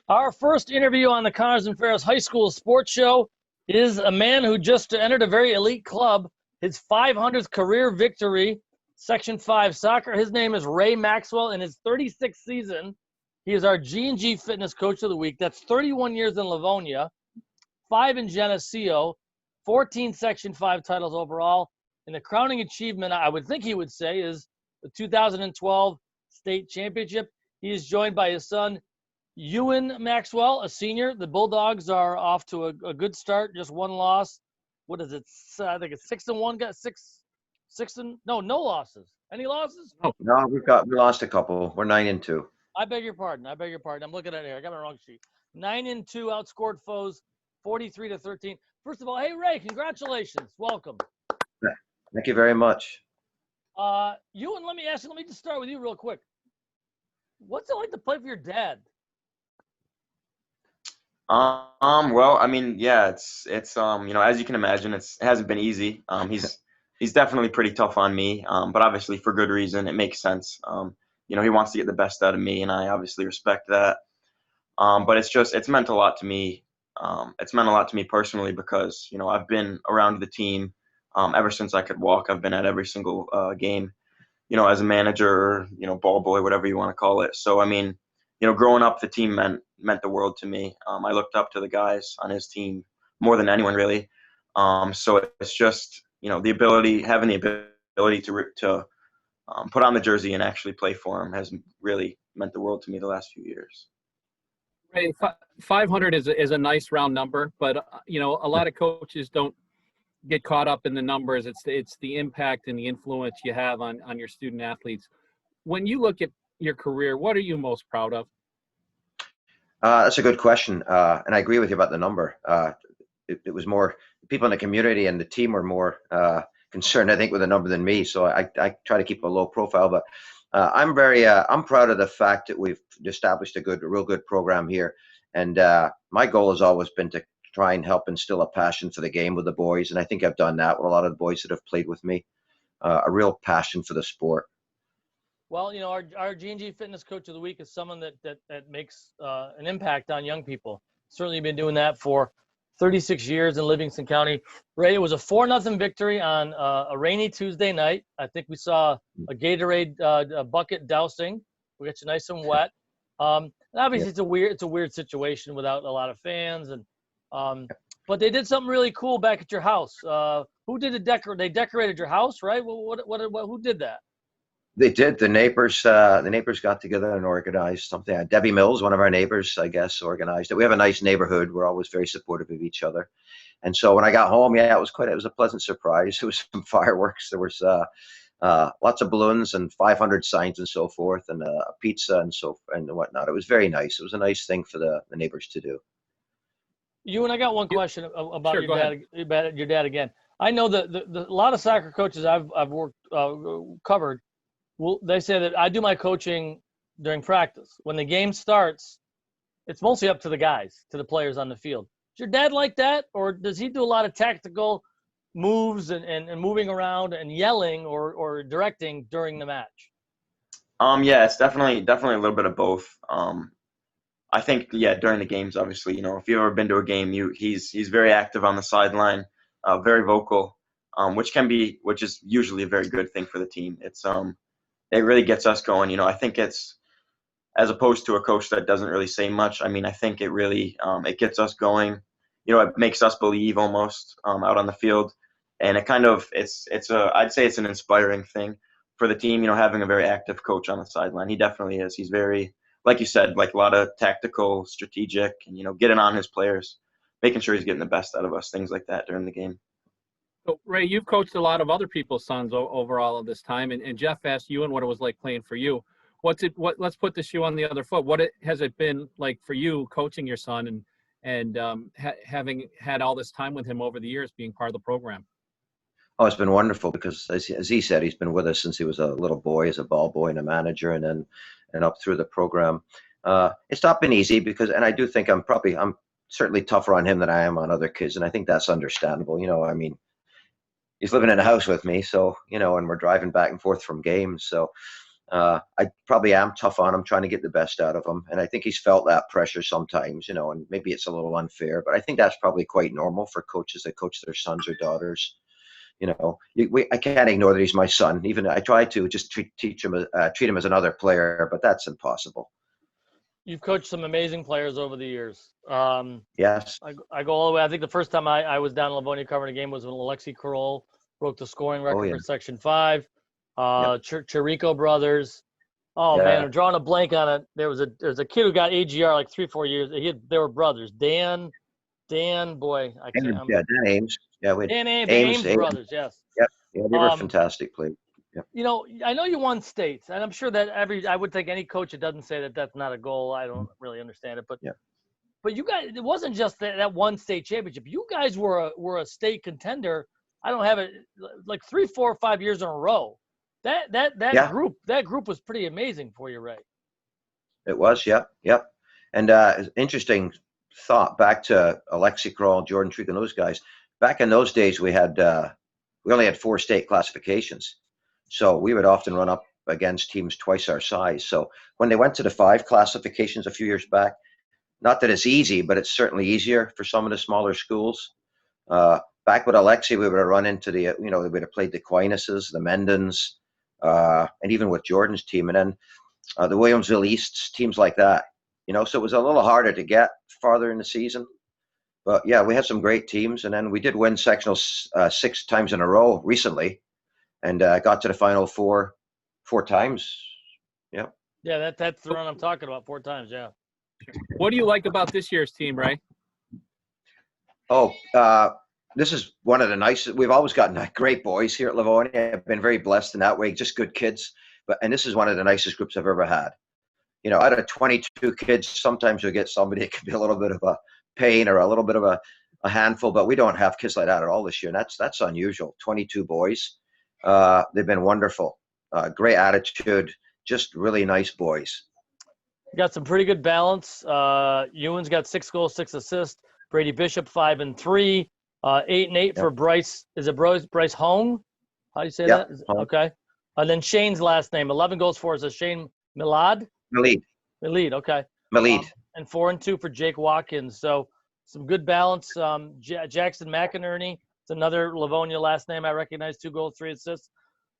Our first interview on the Connors and Ferris High School Sports Show is a man who just entered a very elite club, his 500th career victory, Section 5 soccer. His name is Ray Maxwell. In his 36th season, he is our G&G Fitness Coach of the Week. That's 31 years in Livonia, 5 in Geneseo, 14 Section 5 titles overall. And the crowning achievement, I would think he would say, is the 2012 state championship. He is joined by his son, Ewan Maxwell, a senior. The Bulldogs are off to a good start, just one loss. What is it? I think it's 6-1. Got no losses. Any losses? No, we lost a couple. We're 9-2. I beg your pardon. I'm looking at it here. I got my wrong sheet. 9-2, outscored foes 43-13. First of all, hey Ray, congratulations. Welcome. Thank you very much. Ewan, let me just start with you real quick. What's it like to play for your dad? Well, I mean, yeah, it's as you can imagine, it hasn't been easy. He's definitely pretty tough on me, but obviously for good reason. It makes sense. He wants to get the best out of me, and I obviously respect that. But it's meant a lot to me. It's meant a lot to me personally because, I've been around the team ever since I could walk. I've been at every single game, as a manager, ball boy, whatever you want to call it. So, I mean, growing up, the team meant the world to me. I looked up to the guys on his team more than anyone really. So it's just, having the ability to put on the jersey and actually play for him has really meant the world to me the last few years. Ray, 500 is a nice round number, but a lot of coaches don't get caught up in the numbers. It's the impact and the influence you have on your student athletes. When you look at your career, what are you most proud of? That's a good question, and I agree with you about the number. It was more people in the community and the team were more concerned, I think, with the number than me. So I try to keep a low profile, but I'm proud of the fact that we've established a real good program here. And my goal has always been to try and help instill a passion for the game with the boys, and I think I've done that with a lot of the boys that have played with me. A real passion for the sport. Well, our G&G Fitness Coach of the Week is someone that makes an impact on young people. Certainly been doing that for 36 years in Livingston County. Ray, it was a 4-0 victory on a rainy Tuesday night. I think we saw a Gatorade bucket dousing. We got you nice and wet. And obviously, it's a weird situation without a lot of fans, and but they did something really cool back at your house. Who did They decorated your house, right? Who did that? They did. The neighbors got together and organized something. Debbie Mills, one of our neighbors, I guess, organized it. We have a nice neighborhood. We're always very supportive of each other. And so when I got home, it was a pleasant surprise. There was some fireworks. There was lots of balloons and 500 signs and so forth, and a pizza and whatnot. It was very nice. It was a nice thing for the neighbors to do. And I got one question about your dad again. I know that a lot of soccer coaches I've worked covered. Well, they say that I do my coaching during practice. When the game starts, it's mostly up to the guys, to the players on the field. Is your dad like that, or does he do a lot of tactical moves and moving around and yelling or directing during the match? Yeah, it's definitely a little bit of both. I think during the games, obviously, if you've ever been to a game, he's very active on the sideline, very vocal, which is usually a very good thing for the team. It really gets us going. I think it's, as opposed to a coach that doesn't really say much. I mean, I think it really it gets us going. It makes us believe almost out on the field, and I'd say it's an inspiring thing for the team. Having a very active coach on the sideline, he definitely is. He's very, like you said, like a lot of tactical, strategic, and getting on his players, making sure he's getting the best out of us, things like that during the game. So, Ray, you've coached a lot of other people's sons over all of this time, and Jeff asked you what it was like playing for you. Let's put the shoe on the other foot. Has it been like for you coaching your son and having had all this time with him over the years, being part of the program? Oh, it's been wonderful because, as he said, he's been with us since he was a little boy, as a ball boy and a manager, and up through the program. It's not been easy and I do think I'm certainly tougher on him than I am on other kids, and I think that's understandable. I mean, he's living in a house with me, so and we're driving back and forth from games, so I probably am tough on him, trying to get the best out of him. And I think he's felt that pressure sometimes, and maybe it's a little unfair, but I think that's probably quite normal for coaches that coach their sons or daughters. I can't ignore that he's my son. Even I try to just treat him as another player, but that's impossible. You've coached some amazing players over the years. Yes. I go all the way. I think the first time I was down in Livonia covering a game was when Alexi Carroll broke the scoring record for Section 5. Chirico brothers. Oh, man, I'm drawing a blank on it. There's a kid who got AGR like 3-4 years. They were brothers. Dan, boy, I can't. Dan Ames. Yeah, Dan Ames brothers, yes. Yep. Yeah, they were fantastic players. Yep. I know you won states, and I'm sure that I would think any coach that doesn't say that that's not a goal. I don't really understand it, but you guys, it wasn't just that one state championship. You guys were a state contender. I don't have it like 3, 4, 5 years in a row. That group was pretty amazing for you, Ray. It was, yep. And interesting thought back to Alexi Kroll, Jordan Treek, and those guys. Back in those days, we only had 4 state classifications. So we would often run up against teams twice our size. So when they went to the 5 classifications a few years back, not that it's easy, but it's certainly easier for some of the smaller schools. Back with Alexi, we would have run into we would have played the Aquinas, the Mendons, and even with Jordan's team, and then the Williamsville Easts, teams like that. So it was a little harder to get farther in the season. But yeah, we had some great teams, and then we did win sectionals 6 times in a row recently, and got to the final 4 times. Yeah. Yeah, that's the run I'm talking about, 4 times. Yeah. What do you like about this year's team, Ray? Oh, this is one of the nicest. We've always gotten great boys here at Livonia. I've been very blessed in that way, just good kids. And this is one of the nicest groups I've ever had. Out of 22 kids, sometimes you'll get somebody that can be a little bit of a pain or a little bit of a handful, but we don't have kids like that at all this year. And that's unusual. 22 boys. They've been wonderful. Great attitude, just really nice boys. Got some pretty good balance. Ewan's got 6 goals, 6 assists. Brady Bishop 5 and 3. 8 and 8 for Bryce. Is it Bryce Hong? How do you say that? Okay. And then Shane's last name, 11 goals for us. Shane Milad? Milad, okay. Milad. And 4 and 2 for Jake Watkins. So some good balance. Jackson McInerney, it's another Livonia last name I recognize, 2 goals, 3 assists.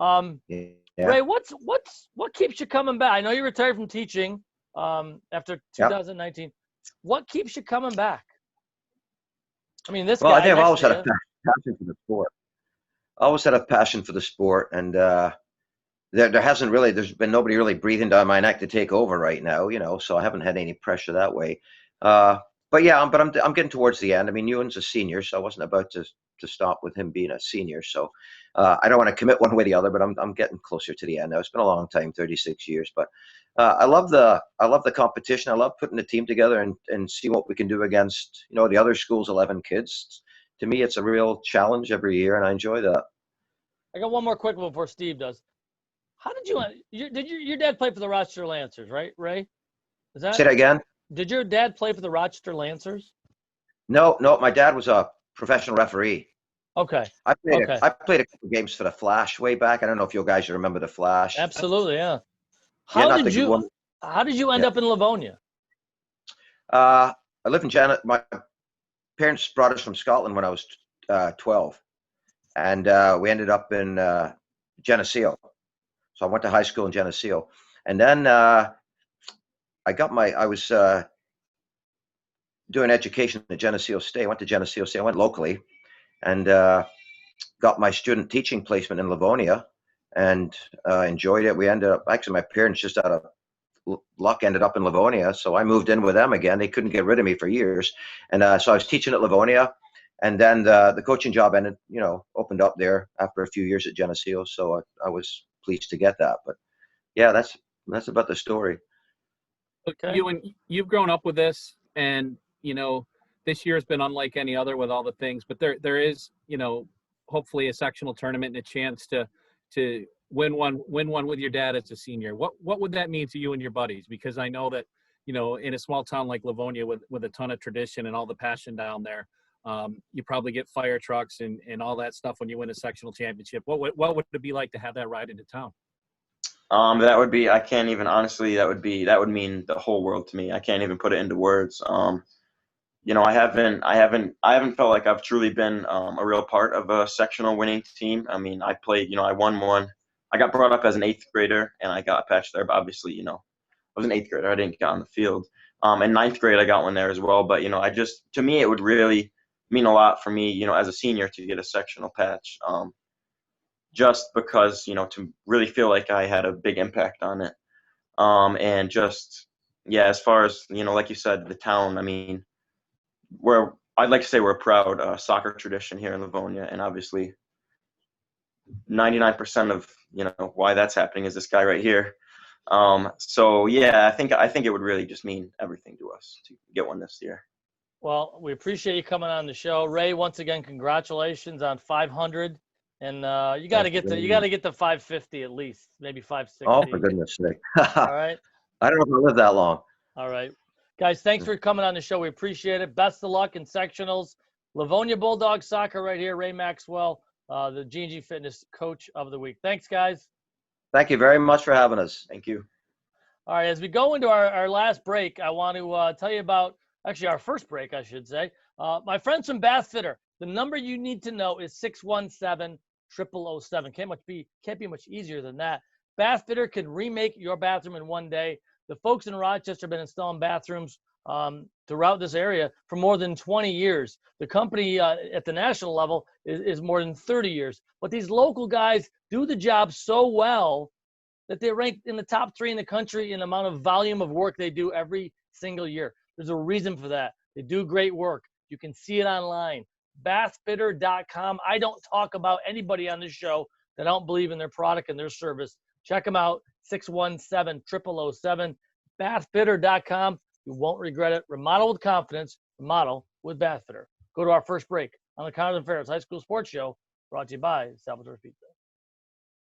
Ray, what keeps you coming back? I know you retired from teaching after 2019. What keeps you coming back? I mean, I think I've always had a passion for the sport. Always had a passion for the sport, and there's been nobody really breathing down my neck to take over right now, so I haven't had any pressure that way. But I'm getting towards the end. I mean, Ewan's a senior, so I wasn't about to stop with him being a senior. So I don't want to commit one way or the other, but I'm getting closer to the end now. It's been a long time, 36 years, but I love the competition. I love putting the team together and see what we can do against, the other school's 11 kids. To me, it's a real challenge every year, and I enjoy that. I got one more quick one before Steve does. How did your dad play for the Rochester Lancers, right, Ray? Say that again? Did your dad play for the Rochester Lancers? No, my dad was a professional referee. Okay. I played a couple games for the Flash way back. I don't know if you guys remember the Flash. Absolutely, yeah. How did you end up in Livonia? I live in my parents brought us from Scotland when I was 12, and we ended up in Geneseo. So I went to high school in Geneseo, and then I was doing education at Geneseo State. I went to Geneseo State. I went locally, and got my student teaching placement in Livonia, and enjoyed it. We ended up, actually, my parents, just out of luck, ended up in Livonia, so I moved in with them again. They couldn't get rid of me for years, and so I was teaching at Livonia, and then the coaching job opened up there after a few years at Geneseo, so I was pleased to get that. But yeah, that's about the story. Okay. You've grown up with this, and this year has been unlike any other with all the things, but there is hopefully a sectional tournament and a chance to win one with your dad as a senior. What would that mean to you and your buddies? Because I know that in a small town like Livonia with a ton of tradition and all the passion down there, you probably get fire trucks and all that stuff when you win a sectional championship. What would it be like to have that ride into town? That would be, I can't even, honestly, that would mean the whole world to me. I can't even put it into words. I haven't felt like I've truly been a real part of a sectional winning team. I mean, I played, I won one. I got brought up as an eighth grader and I got patched there, but obviously, I was an eighth grader. I didn't get on the field. In ninth grade, I got one there as well. But, to me, it would really mean a lot for me, as a senior to get a sectional patch. Just because, to really feel like I had a big impact on it. And just, yeah, as far as, like you said, the town, I mean, I'd like to say we're a proud soccer tradition here in Livonia. And obviously 99% of, why that's happening is this guy right here. So yeah, I think it would really just mean everything to us to get one this year. Well, we appreciate you coming on the show, Ray. Once again, congratulations on 500, and you got to get to 550 at least, maybe 560. Oh, for goodness sake! All right. I don't know if I live that long. All right, guys. Thanks for coming on the show. We appreciate it. Best of luck in sectionals. Livonia Bulldogs soccer right here. Ray Maxwell, the G&G Fitness Coach of the Week. Thanks, guys. Thank you very much for having us. Thank you. All right, as we go into our last break, I want to tell you about, actually our first break, I should say. My friends from Bath Fitter, the number you need to know is 617-0007. Can't be much easier than that. Bath Fitter can remake your bathroom in one day. The folks in Rochester have been installing bathrooms throughout this area for more than 20 years. The company at the national level is more than 30 years. But these local guys do the job so well that they're ranked in the top 3 in the country in the amount of volume of work they do every single year. There's a reason for that. They do great work. You can see it online. Bathfitter.com. I don't talk about anybody on this show that don't believe in their product and their service. Check them out, 617-0007. Bathfitter.com. You won't regret it. Remodel with confidence. Remodel with Bathfitter. Go to our first break on the Connors and Ferris High School Sports Show, brought to you by Salvador's Pizza.